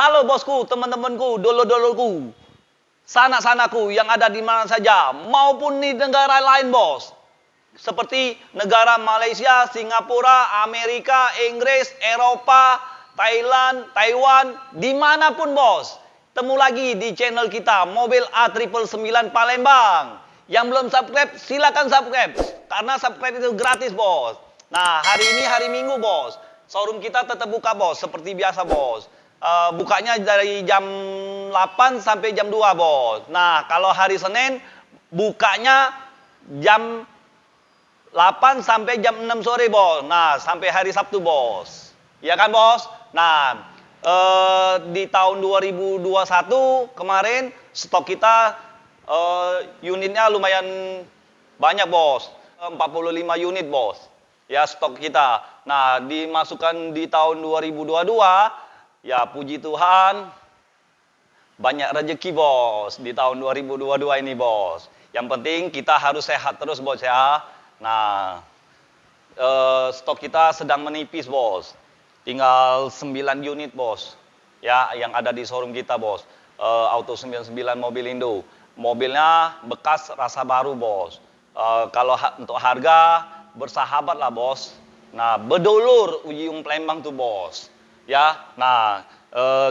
Halo bosku, teman-temanku, dulur-dulurku, sanak-sanaku yang ada di mana saja, maupun di negara lain, bos. Seperti negara Malaysia, Singapura, Amerika, Inggris, Eropa, Thailand, Taiwan, dimanapun, bos. Temu lagi di channel kita, Mobil A999 Palembang. Yang belum subscribe, silakan subscribe. Karena subscribe itu gratis, bos. Nah, hari ini hari Minggu, bos. Showroom kita tetap buka, bos. Seperti biasa, bos. Bukanya dari jam 8 sampai jam 2, bos. Nah, kalau hari Senin, bukanya jam 8 sampai jam 6 sore, bos. Nah, sampai hari Sabtu, bos. Ya kan, bos? Nah, di tahun 2021 kemarin, stok kita unitnya lumayan banyak, bos. 45 unit, bos. Ya, stok kita. Nah, dimasukkan di tahun 2022, ya puji Tuhan, banyak rezeki, bos, di tahun 2022 ini, bos. Yang penting kita harus sehat terus, bos, ya. Nah, stok kita sedang menipis, bos. Tinggal 9 unit, bos. Ya, yang ada di showroom kita, bos. Auto 99 mobil Indo. Mobilnya bekas rasa baru, bos. Kalau untuk harga, bersahabat lah, bos. Nah, bedulur Ujung Palembang tuh, bos. Ya, nah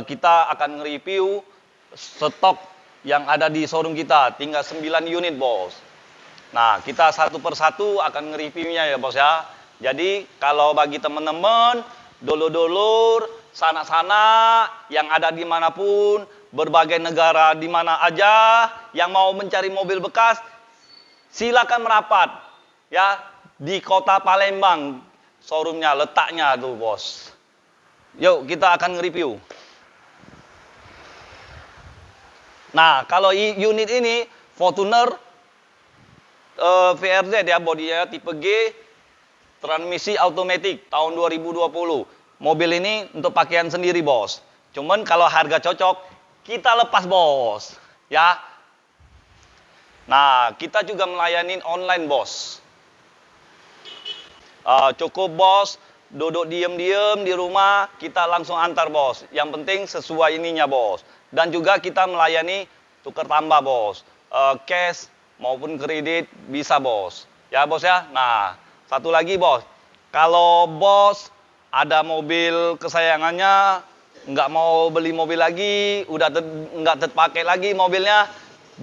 kita akan nge-review stok yang ada di showroom kita. Tinggal 9 unit, bos. Nah, kita satu persatu akan nge-reviewnya ya, bos, ya. Jadi, kalau bagi teman-teman, dulur-dulur, sanak-sanak yang ada dimanapun, berbagai negara di mana aja, yang mau mencari mobil bekas, silakan merapat, ya, di kota Palembang, showroomnya, letaknya tuh, bos. Yuk, kita akan nge-review. Nah, kalau unit ini, Fortuner VRZ ya, bodinya tipe G, transmisi automatic, tahun 2020. Mobil ini untuk pakaian sendiri, bos. Cuman kalau harga cocok, kita lepas, bos. Ya. Nah, kita juga melayani online, bos. Cukup, bos, duduk diem-diem di rumah, kita langsung antar, bos. Yang penting sesuai ininya, bos. Dan juga kita melayani tukar tambah, bos. Cash maupun kredit bisa, bos. Ya, bos, ya. Nah, satu lagi, bos. Kalau bos ada mobil kesayangannya, nggak mau beli mobil lagi, udah nggak terpakai lagi mobilnya,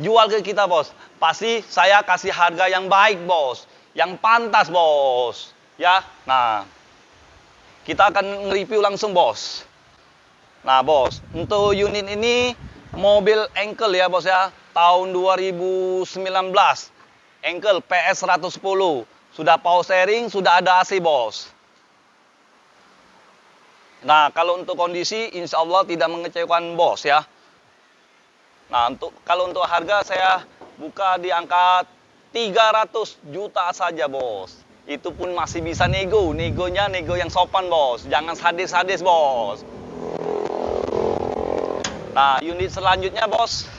jual ke kita, bos. Pasti saya kasih harga yang baik, bos. Yang pantas, bos. Ya, nah. Kita akan nge-review langsung, bos. Nah, bos, untuk unit ini mobil Engkel ya, bos, ya. Tahun 2019. Engkel PS 110. Sudah power steering, sudah ada AC, bos. Nah, kalau untuk kondisi insya Allah tidak mengecewakan, bos, ya. Nah, kalau untuk harga saya buka di angka 300 juta saja, bos. Itu pun masih bisa nego. Negonya nego yang sopan, bos. Jangan sadis-sadis, bos. Nah, unit selanjutnya, bos.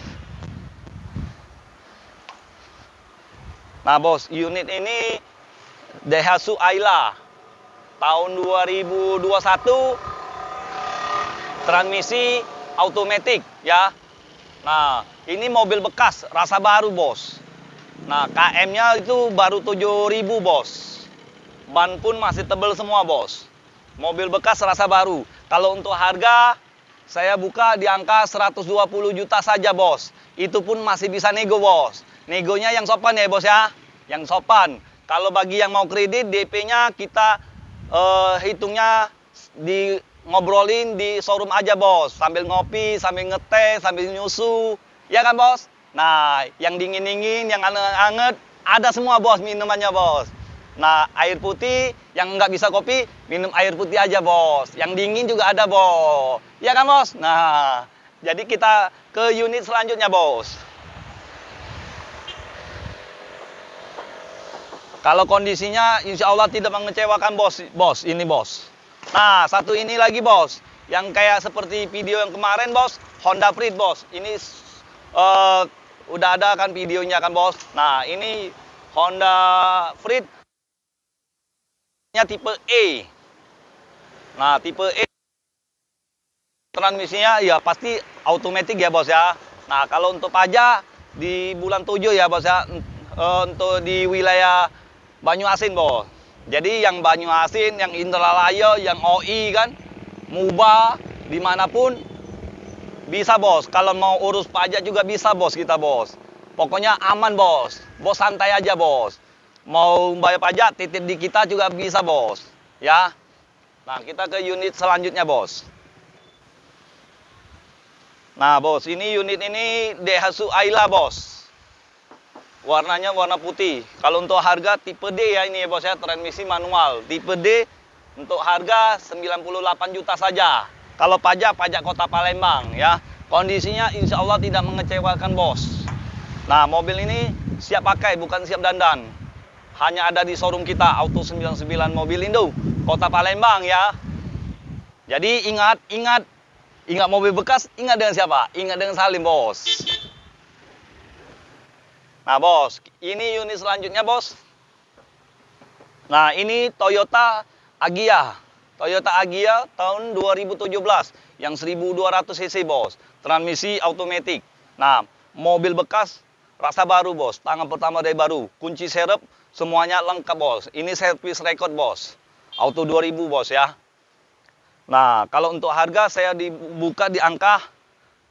Nah, bos, unit ini Daihatsu Ayla. Tahun 2021. Transmisi automatic, ya. Nah, ini mobil bekas, rasa baru, bos. Nah, KM-nya itu baru 7.000, bos. Ban pun masih tebel semua, bos. Mobil bekas rasa baru. Kalau untuk harga, saya buka di angka 120 juta saja, bos. Itu pun masih bisa nego, bos. Negonya yang sopan ya, bos, ya. Yang sopan. Kalau bagi yang mau kredit, DP-nya kita hitungnya ngobrolin di showroom aja, bos. Sambil ngopi, sambil ngeteh, sambil nyusu. Ya kan, bos? Nah, yang dingin-dingin, yang anget-anget, ada semua, bos, minumannya, bos. Nah, air putih, yang nggak bisa kopi, minum air putih aja, bos. Yang dingin juga ada, bos. Ya kan, bos? Nah, jadi kita ke unit selanjutnya, bos. Kalau kondisinya insya Allah tidak mengecewakan, bos. Bos, ini, bos. Nah, satu ini lagi, bos. Yang kayak seperti video yang kemarin, bos. Honda Freed, bos. Ini udah ada kan videonya kan, bos. Nah, ini Honda Freed tipe E. Nah, tipe E Transmisinya ya pasti automatic ya bos ya. Nah kalau untuk pajak di bulan 7 ya bos ya, untuk di wilayah Banyuasin bos. Jadi yang Banyuasin, yang Indralaya, yang OI kan, Muba, dimanapun bisa bos. Kalau mau urus pajak juga bisa bos kita bos. Pokoknya aman bos. Bos santai aja bos. Mau bayar pajak titip di kita juga bisa bos. Ya. Nah kita ke unit selanjutnya bos. Nah bos, ini unit ini Daihatsu Ayla bos. Warnanya warna putih. Kalau untuk harga tipe D ya ini ya bos ya, transmisi manual. Tipe D untuk harga 98 juta saja. Kalau pajak kota Palembang ya. Kondisinya insya Allah tidak mengecewakan bos. Nah mobil ini siap pakai bukan siap dandan. Hanya ada di showroom kita Auto 99 Mobil Indo, kota Palembang ya. Jadi ingat mobil bekas, ingat dengan siapa? Ingat dengan Salim, bos. Nah, bos, ini unit selanjutnya, bos. Nah, ini Toyota Agya. Toyota Agya tahun 2017 yang 1200 cc, bos. Transmisi automatic. Nah, mobil bekas rasa baru, bos. Tangan pertama dari baru. Kunci serep semuanya lengkap, bos. Ini service record, bos. Auto 2000, bos ya. Nah, kalau untuk harga saya dibuka di angka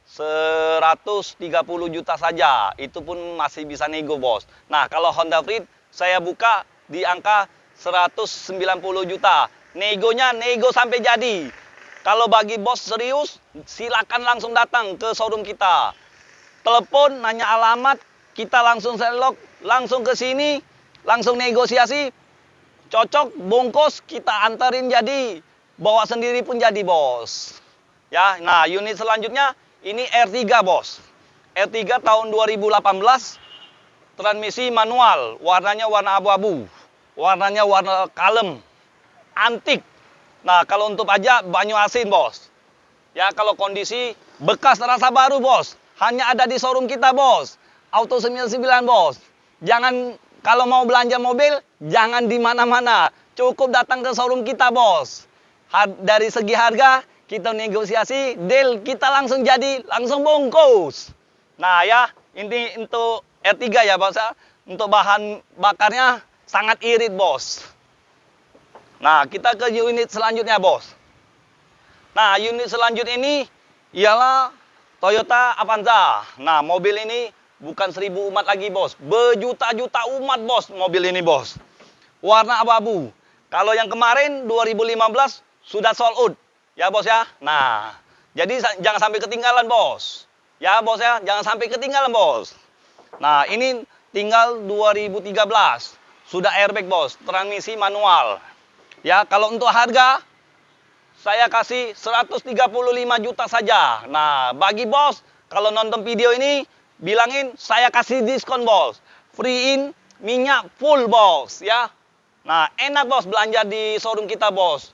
130 juta saja. Itu pun masih bisa nego, bos. Nah, kalau Honda Freed saya buka di angka 190 juta. Negonya nego sampai jadi. Kalau bagi bos serius, silakan langsung datang ke showroom kita. Telepon, nanya alamat, kita langsung selok, langsung ke sini, langsung negosiasi. Cocok, bungkus, kita antarin jadi. Bawa sendiri pun jadi, bos. Ya, nah unit selanjutnya ini R3, bos. R3 tahun 2018, transmisi manual, warnanya warna abu-abu, warnanya warna kalem, antik. Nah, kalau untuk pajak Banyuasin, bos. Ya, kalau kondisi bekas rasa baru, bos. Hanya ada di showroom kita, bos. Auto 99, bos. Jangan, kalau mau belanja mobil, jangan di mana-mana. Cukup datang ke showroom kita, bos. Dari segi harga, kita negosiasi, deal kita langsung jadi, langsung bungkus. Nah ya, ini untuk R3 ya bos ya. Untuk bahan bakarnya sangat irit, bos. Nah, kita ke unit selanjutnya, bos. Nah, unit selanjutnya ini ialah Toyota Avanza. Nah, mobil ini bukan 1000 umat lagi, bos. Berjuta-juta umat, bos, mobil ini, bos. Warna abu-abu. Kalau yang kemarin 2015 sudah sold out. Ya, bos ya. Nah, jadi jangan sampai ketinggalan, bos. Ya, bos ya, jangan sampai ketinggalan, bos. Nah, ini tinggal 2013. Sudah airbag, bos. Transmisi manual. Ya, kalau untuk harga saya kasih 135 juta saja. Nah, bagi bos, kalau nonton video ini, bilangin saya kasih diskon, bos. Free in minyak full, bos, ya. Nah, enak, bos, belanja di showroom kita, bos.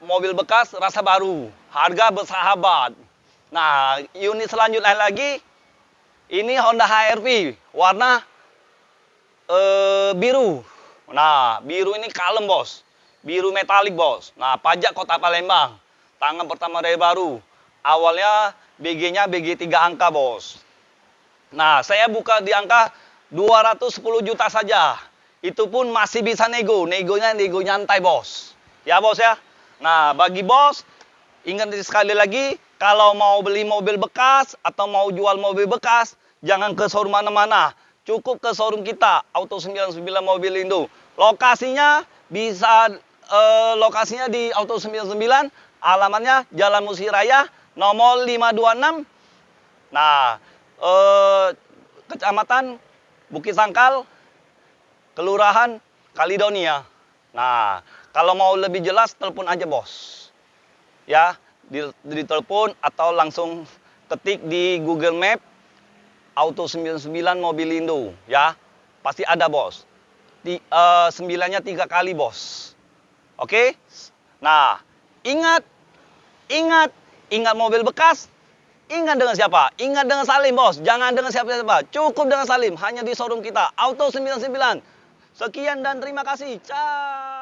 Mobil bekas rasa baru, harga bersahabat. Nah, unit selanjutnya lagi, ini Honda HR-V, warna biru. Nah, biru ini kalem, bos. Biru metalik, bos. Nah, pajak kota Palembang. Tangan pertama dari baru. Awalnya BG-nya BG 3 angka, bos. Nah, saya buka di angka 210 juta saja. Itu pun masih bisa nego. Negonya nego nyantai, bos. Ya, bos ya. Nah, bagi bos, ingat sekali lagi, kalau mau beli mobil bekas atau mau jual mobil bekas, jangan ke showroom mana-mana. Cukup ke showroom kita, Auto 99 Mobil Indo. Lokasinya bisa lokasinya di Auto 99, alamatnya Jalan Musiraya, nomor 526. Nah, Kecamatan Bukit Sangkal, Kelurahan Kalidonia. Nah, kalau mau lebih jelas, telepon aja, bos. Ya, di telepon atau langsung ketik di Google Map Auto 99 Mobil Indo, ya. Pasti ada, bos. 9-nya 3 kali, bos. Oke? Nah, ingat mobil bekas. Ingat dengan siapa? Ingat dengan Salim, bos. Jangan dengan siapa-siapa. Cukup dengan Salim. Hanya di showroom kita. Auto 99. Sekian dan terima kasih. Ciao.